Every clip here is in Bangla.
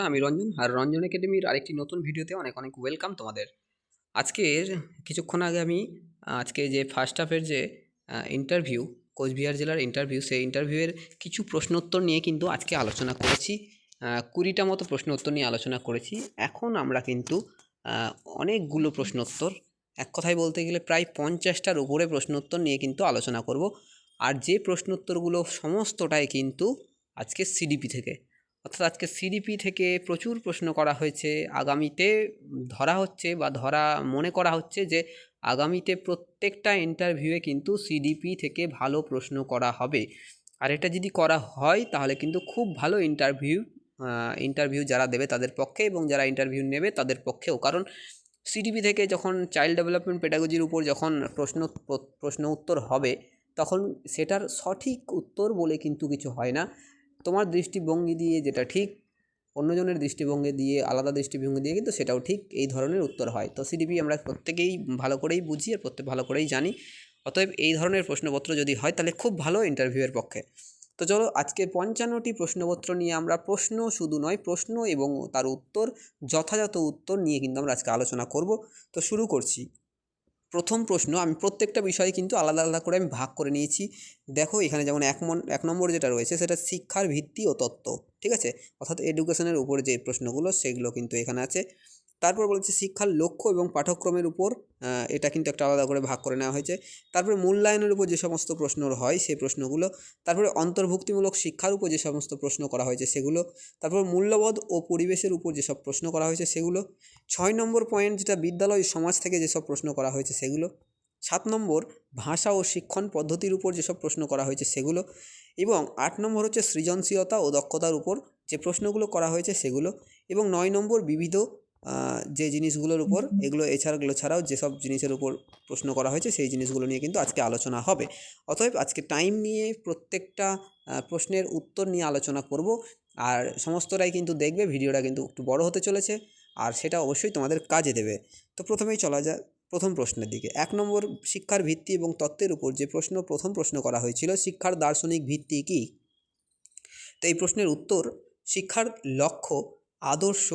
আমি রঞ্জন আর রঞ্জন একাডেমির আরেকটি নতুন ভিডিওতে অনেক অনেক ওয়েলকাম তোমাদের। আজকের কিছুক্ষণ আগে আমি আজকে যে ফার্স্ট হাফের যে ইন্টারভিউ, কোচবিহার জেলার ইন্টারভিউ, সেই ইন্টারভিউয়ের কিছু প্রশ্নোত্তর নিয়ে কিন্তু আজকে আলোচনা করেছি। 20টা মতো প্রশ্ন উত্তর নিয়ে আলোচনা করেছি। এখন আমরা কিন্তু অনেকগুলো প্রশ্নোত্তর, এক কথায় বলতে গেলে প্রায় 50টার উপরে প্রশ্নোত্তর নিয়ে কিন্তু আলোচনা করব। আর যে প্রশ্নোত্তরগুলো সমস্তটাই কিন্তু আজকে সিডিপি থেকে, অর্থাৎ আজকে সিডিপি থেকে প্রচুর প্রশ্ন করা হয়েছে। আগামীতে ধরা হচ্ছে বা মনে করা হচ্ছে যে আগামীতে প্রত্যেকটা ইন্টারভিউয়ে কিন্তু সিডিপি থেকে ভালো প্রশ্ন করা হবে। আর এটা যদি করা হয় তাহলে কিন্তু খুব ভালো ইন্টারভিউ যারা দেবে তাদের পক্ষে এবং যারা ইন্টারভিউ নেবে তাদের পক্ষেও। কারণ সিডিপি থেকে যখন চাইল্ড ডেভেলপমেন্ট পেডাগজির উপর যখন প্রশ্ন উত্তর হবে, তখন সেটার সঠিক উত্তর বলে কিন্তু কিছু হয় না। তোমার দৃষ্টিভঙ্গি দিয়ে যেটা ঠিক, অন্যজনের দৃষ্টিভঙ্গি দিয়ে, আলাদা দৃষ্টিভঙ্গি দিয়ে কিন্তু সেটাও ঠিক, এই ধরনের উত্তর হয়। তো সিডিপি আমরা প্রত্যেকেই ভালো করেই বুঝি আর প্রত্যেক ভালো করেই জানি। অতএব এই ধরনের প্রশ্নপত্র যদি হয় তাহলে খুব ভালো ইন্টারভিউয়ের পক্ষে। তো চলো, আজকে 55টি প্রশ্নপত্র নিয়ে আমরা প্রশ্ন শুধু নয়, প্রশ্ন এবং তার উত্তর, যথাযথ উত্তর নিয়ে কিন্তু আমরা আজকে আলোচনা করব। তো শুরু করছি। প্রথম প্রশ্ন, আমি প্রত্যেকটা বিষয়ে কিন্তু আলাদা আলাদা করে আমি ভাগ করে নিয়েছি। দেখো এখানে যেমন এক নম্বর যেটা রয়েছে সেটা শিক্ষার ভিত্তি ও তত্ত্ব, ঠিক আছে, অর্থাৎ এডুকেশনের উপর যে প্রশ্নগুলো সেগুলো কিন্তু এখানে আছে। তারপর বলেছে শিক্ষার লক্ষ্য এবং পাঠ্যক্রমের উপর, এটা কিন্তু একটা আলাদা করে ভাগ করে নেওয়া হয়েছে। তারপরে মূল্যায়নের উপর যে সমস্ত প্রশ্ন হয় সেই প্রশ্নগুলো। তারপরে অন্তর্ভুক্তিমূলক শিক্ষার উপর যে সমস্ত প্রশ্ন করা হয়েছে সেগুলো। তারপর মূল্যবোধ ও পরিবেশের উপর যেসব প্রশ্ন করা হয়েছে সেগুলো। 6 নম্বর পয়েন্ট যেটা বিদ্যালয় সমাজ থেকে যেসব প্রশ্ন করা হয়েছে সেগুলো। 7 নম্বর ভাষা ও শিক্ষণ পদ্ধতির উপর যেসব প্রশ্ন করা হয়েছে সেগুলো। এবং 8 নম্বর হচ্ছে সৃজনশীলতা ও দক্ষতার উপর যে প্রশ্নগুলো করা হয়েছে সেগুলো। এবং 9 নম্বর বিবিধ যে জিনিসগুলোর উপর, এগুলো ছাড়াও যেসব জিনিসের উপর প্রশ্ন করা হয়েছে সেই জিনিসগুলো নিয়ে কিন্তু আজকে আলোচনা হবে। অতএব আজকে টাইম নিয়ে প্রত্যেকটা প্রশ্নের উত্তর নিয়ে আলোচনা করব। আর সমস্তটাই কিন্তু দেখবে, ভিডিওটা কিন্তু একটু বড় হতে চলেছে আর সেটা অবশ্যই তোমাদের কাজে দেবে। তো প্রথমেই চলা যায় প্রথম প্রশ্নের দিকে। 1 নম্বর শিক্ষার ভিত্তি এবং তত্ত্বের উপর যে প্রথম প্রশ্ন করা হয়েছিল, শিক্ষার দার্শনিক ভিত্তি কী? তো এই প্রশ্নের উত্তর, শিক্ষার লক্ষ্য, আদর্শ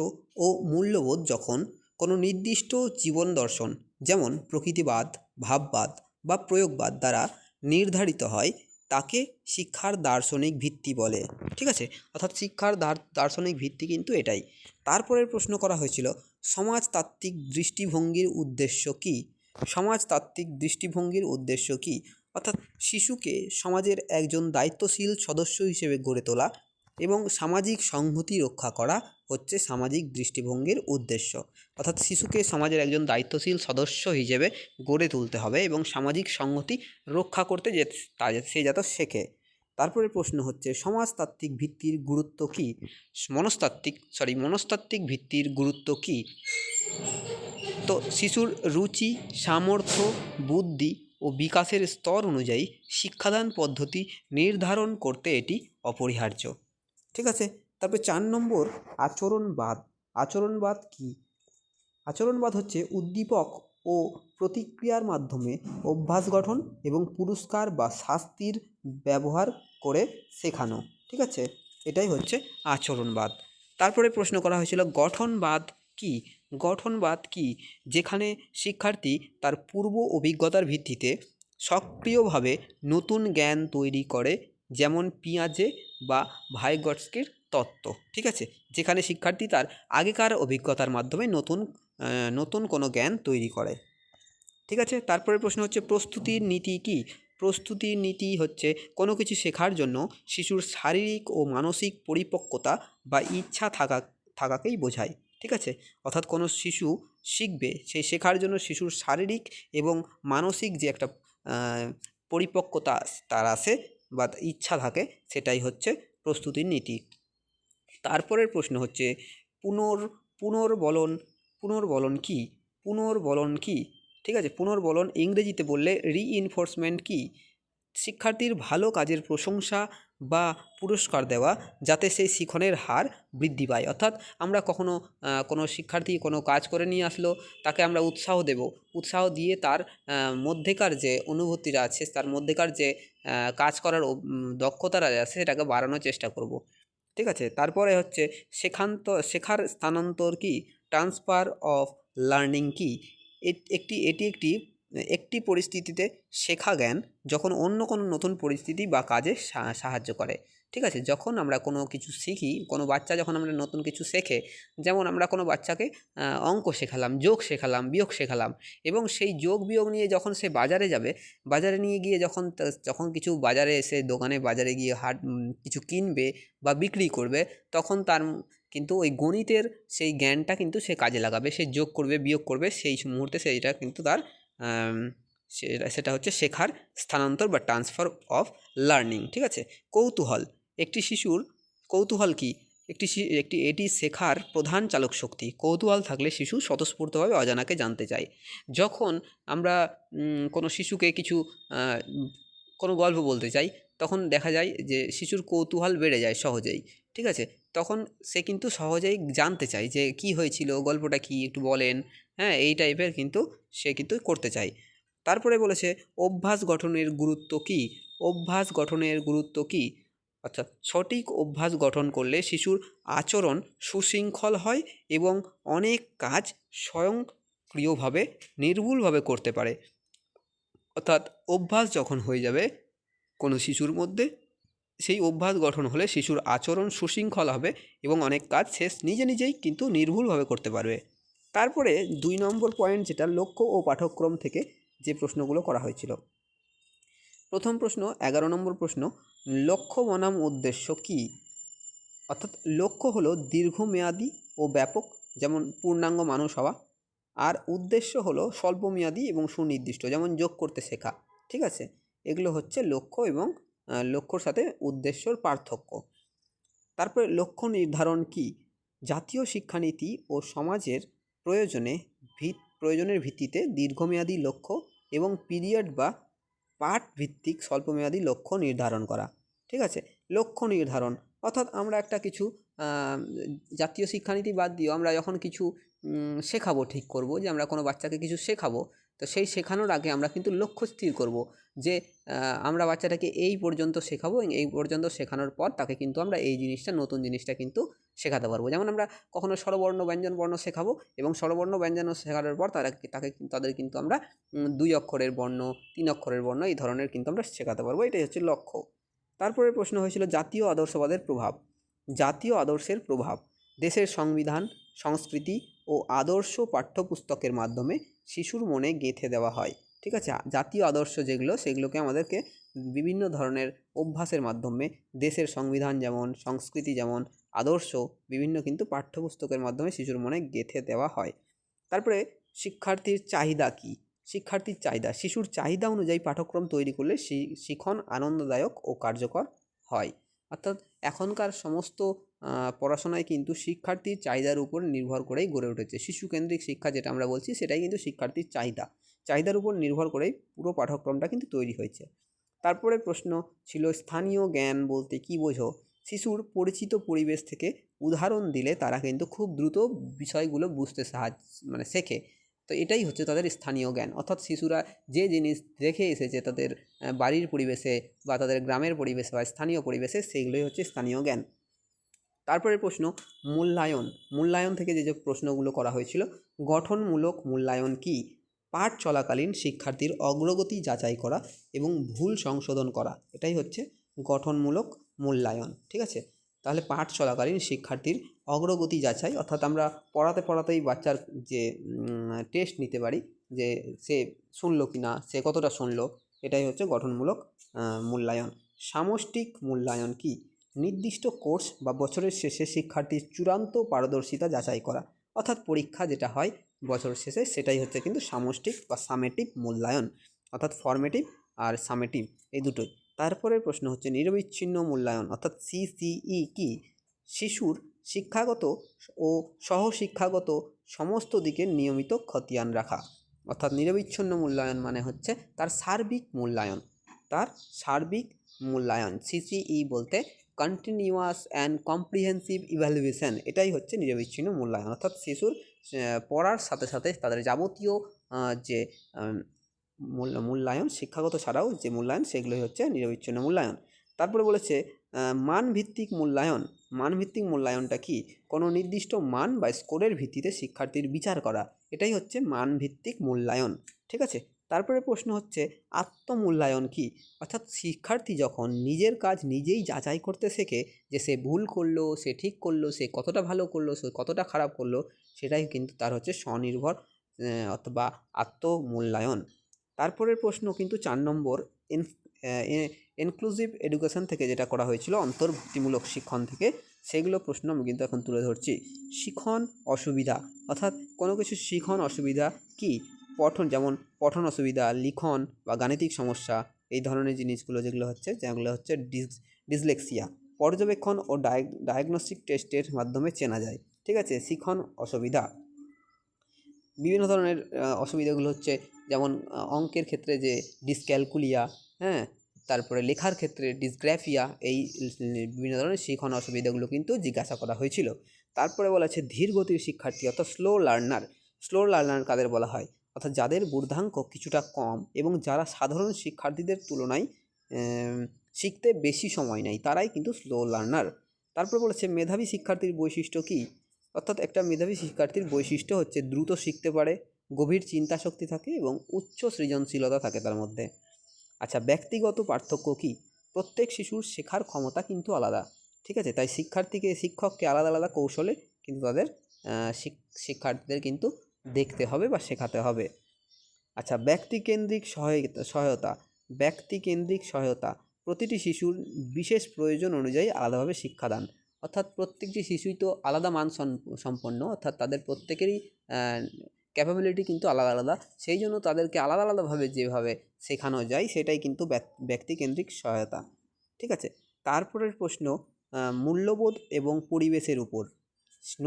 ও মূল্যবোধ যখন কোনো নির্দিষ্ট জীবন দর্শন, যেমন প্রকৃতিবাদ, ভাববাদ বা প্রয়োগবাদ দ্বারা নির্ধারিত হয়, তাকে শিক্ষার দার্শনিক ভিত্তি বলে। ঠিক আছে, অর্থাৎ শিক্ষার দার্শনিক ভিত্তি কিন্তু এটাই। তারপরের প্রশ্ন করা হয়েছিল, সমাজতাত্ত্বিক দৃষ্টিভঙ্গির উদ্দেশ্য কী? সমাজতাত্ত্বিক দৃষ্টিভঙ্গির উদ্দেশ্য কী? অর্থাৎ শিশুকে সমাজের একজন দায়িত্বশীল সদস্য হিসেবে গড়ে তোলা এবং সামাজিক সংহতি রক্ষা করা হচ্ছে সামাজিক দৃষ্টিভঙ্গির উদ্দেশ্য। অর্থাৎ শিশুকে সমাজের একজন দায়িত্বশীল সদস্য হিসেবে গড়ে তুলতে হবে এবং সামাজিক সংহতি রক্ষা করতে সে যাতে শেখে। তারপরে প্রশ্ন হচ্ছে, সমাজতাত্ত্বিক ভিত্তির গুরুত্ব কী? মনস্তাত্ত্বিক ভিত্তির গুরুত্ব কী? তো শিশুর রুচি, সামর্থ্য, বুদ্ধি ও বিকাশের স্তর অনুযায়ী শিক্ষাদান পদ্ধতি নির্ধারণ করতে এটি অপরিহার্য। ঠিক আছে। তারপরে 4 নম্বর, আচরণবাদ। আচরণবাদ কী? আচরণবাদ হচ্ছে উদ্দীপক ও প্রতিক্রিয়ার মাধ্যমে অভ্যাস গঠন এবং পুরস্কার বা শাস্তির ব্যবহার করে শেখানো। ঠিক আছে, এটাই হচ্ছে আচরণবাদ। তারপরে প্রশ্ন করা হয়েছিল, গঠনবাদ কী? গঠনবাদ কী? যেখানে শিক্ষার্থী তার পূর্ব অভিজ্ঞতার ভিত্তিতে সক্রিয়ভাবে নতুন জ্ঞান তৈরি করে, যেমন পিয়াজে বা ভাইগটস্কির তত্ত্ব। ঠিক আছে, যেখানে শিক্ষার্থী তার আগেকার অভিজ্ঞতার মাধ্যমে নতুন কোনো জ্ঞান তৈরি করে। ঠিক আছে। তারপরে প্রশ্ন হচ্ছে, প্রস্তুতির নীতি কী? প্রস্তুতির নীতি হচ্ছে কোনো কিছু শেখার জন্য শিশুর শারীরিক ও মানসিক পরিপক্কতা বা ইচ্ছা থাকাকেই বোঝায়। ঠিক আছে, অর্থাৎ কোনো শিশু শিখবে, সেই শেখার জন্য শিশুর শারীরিক এবং মানসিক যে একটা পরিপক্কতা তার আসে বা ইচ্ছা থাকে, সেটাই হচ্ছে প্রস্তুতির নীতি। তারপরের প্রশ্ন হচ্ছে, পুনর্বলন পুনর্বলন কী? পুনর্বলন কী? ঠিক আছে, পুনর্বলন ইংরেজিতে বললে রিইনফোর্সমেন্ট কী? শিক্ষার্থীর ভালো কাজের প্রশংসা বা পুরস্কার দেওয়া, যাতে সেই শিখনের হার বৃদ্ধি পায়। অর্থাৎ আমরা কখনো কোনো শিক্ষার্থী কোনো কাজ করে নিয়ে আসলো, তাকে আমরা উৎসাহ দেব, উৎসাহ দিয়ে তার মধ্যেকার যে অনুভূতিটা আছে, তার মধ্যেকার যে কাজ করার দক্ষতাটা আছে সেটাকে বাড়ানোর চেষ্টা করব। ঠিক আছে। তারপরে হচ্ছে শেখার স্থানান্তর কি, ট্রান্সফার অফ লার্নিং কি। এটি একটি পরিস্থিতিতে শেখা জ্ঞান যখন অন্য কোনো নতুন পরিস্থিতি বা কাজে সাহায্য করে। ঠিক আছে, যখন আমরা কোনো কিছু শিখি, কোনো বাচ্চা যখন আমরা নতুন কিছু শেখে, যেমন আমরা কোনো বাচ্চাকে অঙ্ক শেখালাম, যোগ শেখালাম, বিয়োগ শেখালাম, এবং সেই যোগ বিয়োগ নিয়ে যখন সে বাজারে যাবে, বাজারে নিয়ে গিয়ে যখন কিছু বাজারে এসে দোকানে বাজারে গিয়ে কিছু কিনবে বা বিক্রি করবে, তখন তার কিন্তু ওই গণিতের সেই জ্ঞানটা কিন্তু সে কাজে লাগাবে, সে যোগ করবে, বিয়োগ করবে, সেই মুহূর্তে সেইটা কিন্তু তার সেটা হচ্ছে শেখার স্থানান্তর বা ট্রান্সফার অফ লার্নিং। ঠিক আছে। কৌতূহল, একটি শিশুর কৌতূহল কি, এটি শেখার প্রধান চালক শক্তি। কৌতূহল থাকলে শিশু স্বতঃস্ফূর্তভাবে অজানাকে জানতে চায়। যখন আমরা কোনো শিশুকে কোনো গল্প বলতে চাই, তখন দেখা যায় যে শিশুর কৌতূহল বেড়ে যায় সহজেই। ঠিক আছে, তখন সে কিন্তু সহজেই জানতে চায় যে কি হয়েছিল, গল্পটা কি একটু বলেন, হ্যাঁ, এই টাইপের কিন্তু সে কিন্তু করতে চায়। তারপরে বলেছে অভ্যাস গঠনের গুরুত্ব কী। অভ্যাস গঠনের গুরুত্ব কী, অর্থাৎ সঠিক অভ্যাস গঠন করলে শিশুর আচরণ সুশৃঙ্খল হয় এবং অনেক কাজ স্বয়ংক্রিয়ভাবে নির্ভুলভাবে করতে পারে। অর্থাৎ অভ্যাস যখন হয়ে যাবে কোনো শিশুর মধ্যে, সেই অভ্যাস গঠন হলে শিশুর আচরণ সুশৃঙ্খল হবে এবং অনেক কাজ সে নিজেই কিন্তু নির্ভুলভাবে করতে পারবে। তারপরে 2 নম্বর পয়েন্ট, যেটা লক্ষ্য ও পাঠ্যক্রম থেকে যে প্রশ্নগুলো করা হয়েছিল। প্রথম প্রশ্ন, 11 নম্বর প্রশ্ন, লক্ষ্য বনাম উদ্দেশ্য কী। অর্থাৎ লক্ষ্য হলো দীর্ঘমেয়াদী ও ব্যাপক, যেমন পূর্ণাঙ্গ মানুষ হওয়া, আর উদ্দেশ্য হলো স্বল্পমেয়াদী এবং সুনির্দিষ্ট, যেমন যোগ করতে শেখা। ঠিক আছে, এগুলো হচ্ছে লক্ষ্য এবং লক্ষ্যর সাথে উদ্দেশ্যর পার্থক্য। তারপরে লক্ষ্য নির্ধারণ কী। জাতীয় শিক্ষানীতি ও সমাজের প্রয়োজনের ভিত্তিতে দীর্ঘমেয়াদী লক্ষ্য এবং পিরিয়ড বা পাঠ ভিত্তিক স্বল্পমেয়াদী লক্ষ্য নির্ধারণ করা। ঠিক আছে, লক্ষ্য নির্ধারণ অর্থাৎ আমরা একটা কিছু জাতীয় শিক্ষানীতি বাদ দিয়েও আমরা যখন কিছু শেখাবো, ঠিক করব যে আমরা কোনো বাচ্চাকে কিছু শেখাবো, তো সেই শেখানোর আগে আমরা কিন্তু লক্ষ্য স্থির করব যে আমরা বাচ্চাটাকে এই পর্যন্ত শেখাবো এবং এই পর্যন্ত শেখানোর পর তাকে কিন্তু আমরা এই জিনিসটা, নতুন জিনিসটা কিন্তু শেখাতে পারবো। যেমন আমরা কখনো স্বরবর্ণ ব্যঞ্জন বর্ণ শেখাবো এবং স্বরবর্ণ ব্যঞ্জন শেখানোর পর তাদের কিন্তু আমরা 2 অক্ষরের বর্ণ, 3 অক্ষরের বর্ণ, এই ধরনের কিন্তু আমরা শেখাতে পারবো। এটাই হচ্ছে লক্ষ্য। তারপরে প্রশ্ন হয়েছিল জাতীয় আদর্শবাদের প্রভাব। জাতীয় আদর্শের প্রভাব, দেশের সংবিধান, সংস্কৃতি ও আদর্শ পাঠ্যপুস্তকের মাধ্যমে শিশুর মনে গেঁথে দেওয়া হয়। ঠিক আছে, জাতীয় আদর্শ যেগুলো, সেগুলোকে আমাদেরকে বিভিন্ন ধরনের অভ্যাসের মাধ্যমে, দেশের সংবিধান যেমন, সংস্কৃতি যেমন, আদর্শ বিভিন্ন কিন্তু পাঠ্যপুস্তকের মাধ্যমে শিশুর মনে গেঁথে দেওয়া হয়। তারপরে শিক্ষার্থীর চাহিদা কী। শিক্ষার্থীর চাহিদা, শিশুর চাহিদা অনুযায়ী পাঠ্যক্রম তৈরি করলে শিখন আনন্দদায়ক ও কার্যকর হয়। অর্থাৎ এখনকার সমস্ত পড়াশোনায় কিন্তু শিক্ষার্থীর চাহিদার উপর নির্ভর করেই গড়ে উঠেছে। শিশুকেন্দ্রিক শিক্ষা যেটা আমরা বলছি, সেটাই কিন্তু শিক্ষার্থীর চাহিদার উপর নির্ভর করেই পুরো পাঠ্যক্রমটা কিন্তু তৈরি হয়েছে। তারপরে প্রশ্ন ছিল স্থানীয় জ্ঞান বলতে কী বোঝো। শিশুর পরিচিত পরিবেশ থেকে উদাহরণ দিলে তারা কিন্তু খুব দ্রুত বিষয়গুলো বুঝতে শেখে। তো এটাই হচ্ছে তাদের স্থানীয় জ্ঞান। অর্থাৎ শিশুরা যে জিনিস দেখে এসেছে তাদের বাড়ির পরিবেশে বা তাদের গ্রামের পরিবেশে বা স্থানীয় পরিবেশে, সেইগুলোই হচ্ছে স্থানীয় জ্ঞান। তারপরে প্রশ্ন মূল্যায়ন থেকে যে প্রশ্নগুলো করা হয়েছিল, গঠনমূলক মূল্যায়ন কী। পাঠ চলাকালীন শিক্ষার্থীর অগ্রগতি যাচাই করা এবং ভুল সংশোধন করা, এটাই হচ্ছে গঠনমূলক মূল্যায়ন। ঠিক আছে, তাহলে পাঠ চলাকালীন শিক্ষার্থীর অগ্রগতি যাচাই, অর্থাৎ আমরা পড়াতেই বাচ্চার যে টেস্ট নিতে পারি যে সে শুনলো কি না, সে কতটা শুনলো, এটাই হচ্ছে গঠনমূলক মূল্যায়ন। সামষ্টিক মূল্যায়ন কী। নির্দিষ্ট কোর্স বা বছরের শেষে শিক্ষার্থীর চূড়ান্ত পারদর্শিতা যাচাই করা, অর্থাৎ পরীক্ষা যেটা হয় বছর শেষে, সেটাই হচ্ছে কিন্তু সামষ্টিক বা সামেটিভ মূল্যায়ন, অর্থাৎ ফর্মেটিভ আর সামেটিভ এই দুটোই। তারপরের প্রশ্ন হচ্ছে নিরবিচ্ছিন্ন মূল্যায়ন অর্থাৎ সিসিই কী। শিশুর শিক্ষাগত ও সহশিক্ষাগত সমস্ত দিকের নিয়মিত খতিয়ান রাখা, অর্থাৎ নিরবিচ্ছিন্ন মূল্যায়ন মানে হচ্ছে তার সার্বিক মূল্যায়ন। সিসিই বলতে কন্টিনিউয়াস অ্যান্ড কম্প্রিহেন্সিভ ইভ্যালুয়েশন, এটাই হচ্ছে নিরবিচ্ছিন্ন মূল্যায়ন। অর্থাৎ শিশুর পড়ার সাথে সাথে তাদের যাবতীয় যে মূল্যায়ন, শিক্ষাগত ছাড়াও যে মূল্যায়ন, সেগুলোই হচ্ছে নিরবিচ্ছিন্ন মূল্যায়ন। তারপরে বলেছে মানভিত্তিক মূল্যায়ন। মানভিত্তিক মূল্যায়নটা কি? কোনো নির্দিষ্ট মান বা স্কোরের ভিত্তিতে শিক্ষার্থীর বিচার করা, এটাই হচ্ছে মানভিত্তিক মূল্যায়ন। ঠিক আছে, তারপরে প্রশ্ন হচ্ছে আত্মমূল্যায়ন কি? অর্থাৎ শিক্ষার্থী যখন নিজের কাজ নিজেই যাচাই করতে শেখে যে সে ভুল করলো, সে ঠিক করলো, সে কতটা ভালো করলো, সে কতটা খারাপ করলো, সেটাই কিন্তু তার হচ্ছে স্বনির্ভর অথবা আত্মমূল্যায়ন। তারপরের প্রশ্ন কিন্তু 4 নম্বর ইনক্লুসিভ এডুকেশন থেকে যেটা করা হয়েছিল, অন্তর্ভুক্তিমূলক শিক্ষণ থেকে, সেগুলো প্রশ্ন আমি কিন্তু এখন তুলে ধরছি। শিখন অসুবিধা, অর্থাৎ কোনো কিছু শিখন অসুবিধা কি? যেমন পঠন অসুবিধা, লিখন বা গাণিতিক সমস্যা, এই ধরনের জিনিসগুলো যেগুলো হচ্ছে ডিসলেক্সিয়া। পর্যবেক্ষণ ও ডায়াগনস্টিক টেস্টের মাধ্যমে চেনা যায়। ঠিক আছে, শিখন অসুবিধা বিভিন্ন ধরনের অসুবিধাগুলো হচ্ছে যেমন অঙ্কের ক্ষেত্রে যে ডিসক্যালকুলিয়া, হ্যাঁ, তারপরে লেখার ক্ষেত্রে ডিসগ্রাফিয়া, এই বিভিন্ন ধরনের শিখন অসুবিধাগুলো কিন্তু জিজ্ঞাসা করা হয়েছিল। তারপরে বলা আছে ধীর গতির শিক্ষার্থী অর্থাৎ স্লো লার্নার। স্লো লার্নার কাদের বলা হয়? অর্থাৎ যাদের বুদ্ধাঙ্ক কিছুটা কম এবং যারা সাধারণ শিক্ষার্থীদের তুলনায় শিখতে বেশি সময় নেয়, তারাই কিন্তু স্লো লার্নার। তারপর বলেছে মেধাবী শিক্ষার্থীর বৈশিষ্ট্য কী? অর্থাৎ একটা মেধাবী শিক্ষার্থীর বৈশিষ্ট্য হচ্ছে দ্রুত শিখতে পারে, গভীর চিন্তা শক্তি থাকে এবং উচ্চ সৃজনশীলতা থাকে তার মধ্যে। আচ্ছা, ব্যক্তিগত পার্থক্য কী? প্রত্যেক শিশুর শেখার ক্ষমতা কিন্তু আলাদা। ঠিক আছে, তাই শিক্ষককে আলাদা আলাদা কৌশলে কিন্তু তাদের শিক্ষার্থীদের কিন্তু দেখতে হবে বা শেখাতে হবে। আচ্ছা, ব্যক্তিকেন্দ্রিক সহায়তা। ব্যক্তিকেন্দ্রিক সহায়তা প্রতিটি শিশুর বিশেষ প্রয়োজন অনুযায়ী আলাদাভাবে শিক্ষাদান। অর্থাৎ প্রত্যেকটি শিশুই তো আলাদা মান সম্পন্ন, অর্থাৎ তাদের প্রত্যেকেরই ক্যাপাবিলিটি কিন্তু আলাদা আলাদা, সেই জন্য তাদেরকে আলাদা আলাদাভাবে যেভাবে শেখানো যায় সেটাই কিন্তু ব্যক্তিকেন্দ্রিক সহায়তা। ঠিক আছে, তারপরের প্রশ্ন মূল্যবোধ এবং পরিবেশের উপর।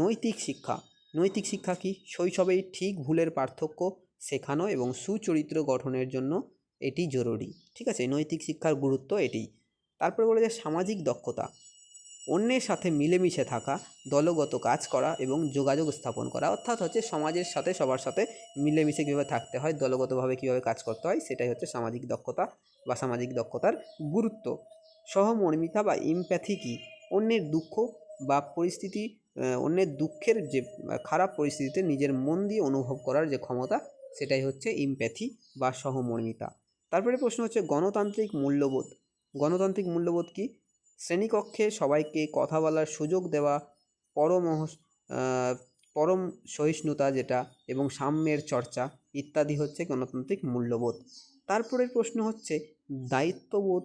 নৈতিক শিক্ষা। নৈতিক শিক্ষা কি? শৈশবেই ঠিক ভুলের পার্থক্য শেখানো এবং সুচরিত্র গঠনের জন্য এটি জরুরি। ঠিক আছে, নৈতিক শিক্ষার গুরুত্ব এটি। তারপরে বলে যে সামাজিক দক্ষতা, অন্যের সাথে মিলেমিশে থাকা, দলগত কাজ করা এবং যোগাযোগ স্থাপন করা। অর্থাৎ হচ্ছে সমাজের সাথে সবার সাথে মিলেমিশে কীভাবে থাকতে হয়, দলগতভাবে কীভাবে কাজ করতে হয়, সেটাই হচ্ছে সামাজিক দক্ষতা বা সামাজিক দক্ষতার গুরুত্ব। সহমর্মিতা বা ইমপ্যাথি কি? অন্যের দুঃখ বা পরিস্থিতি, অন্যের দুঃখের যে খারাপ পরিস্থিতিতে নিজের মন দিয়ে অনুভব করার যে ক্ষমতা, সেটাই হচ্ছে ইমপ্যাথি বা সহমর্মিতা। তারপরে প্রশ্ন হচ্ছে গণতান্ত্রিক মূল্যবোধ। গণতান্ত্রিক মূল্যবোধ কি? শ্রেণীকক্ষে সবাইকে কথা বলার সুযোগ দেওয়া, পরম সহিষ্ণুতা যেটা, এবং সাম্যের চর্চা ইত্যাদি হচ্ছে গণতান্ত্রিক মূল্যবোধ। তারপরের প্রশ্ন হচ্ছে দায়িত্ববোধ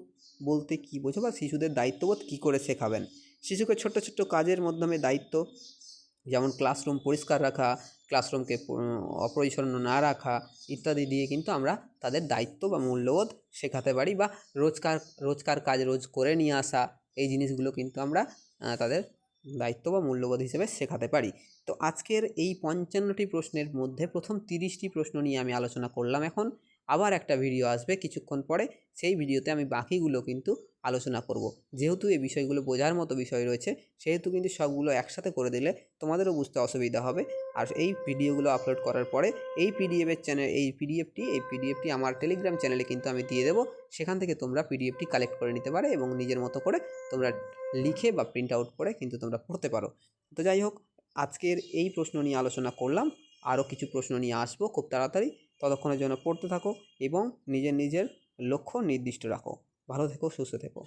বলতে কী বোঝো, বা শিশুদের দায়িত্ববোধ কী করে শেখাবেন? শিশুকে ছোট্ট ছোট্ট কাজের মাধ্যমে দায়িত্ব, যেমন ক্লাসরুম পরিষ্কার রাখা, ক্লাসরুমকে অপরিচ্ছন্ন না রাখা ইত্যাদি দিয়ে কিন্তু আমরা তাদের দায়িত্ব বা মূল্যবোধ শেখাতে পারি, বা রোজকার কাজ রোজ করে নিয়ে আসা, এই জিনিসগুলো কিন্তু আমরা তাদের দায়িত্ব বা মূল্যবোধ হিসেবে শেখাতে পারি। তো আজকের এই 55টি প্রশ্নের মধ্যে প্রথম 30টি প্রশ্ন নিয়ে আমি আলোচনা করলাম। এখন আবার একটা ভিডিও আসবে কিছুক্ষণ পরে, সেই ভিডিওতে আমি বাকিগুলো কিন্তু আলোচনা করব। যেহেতু এই বিষয়গুলো বোঝার মতো বিষয় রয়েছে, সেহেতু কিন্তু সবগুলো একসাথে করে দিলে তোমাদেরও বুঝতে অসুবিধা হবে। আর এই ভিডিওগুলো আপলোড করার পরে এই পিডিএফটি আমার টেলিগ্রাম চ্যানেলে কিন্তু আমি দিয়ে দেবো। সেখান থেকে তোমরা পিডিএফটি কালেক্ট করে নিতে পারো এবং নিজের মতো করে তোমরা লিখে বা প্রিন্ট আউট করে কিন্তু তোমরা পড়তে পারো। তো যাই হোক, আজকের এই প্রশ্ন নিয়ে আলোচনা করলাম, আরও কিছু প্রশ্ন নিয়ে আসবো খুব তাড়াতাড়ি। ততক্ষণের জন্য পড়তে থাকো এবং নিজের লক্ষ্য নির্দিষ্ট রাখো। ভালো থেকো, সুস্থ থেকো।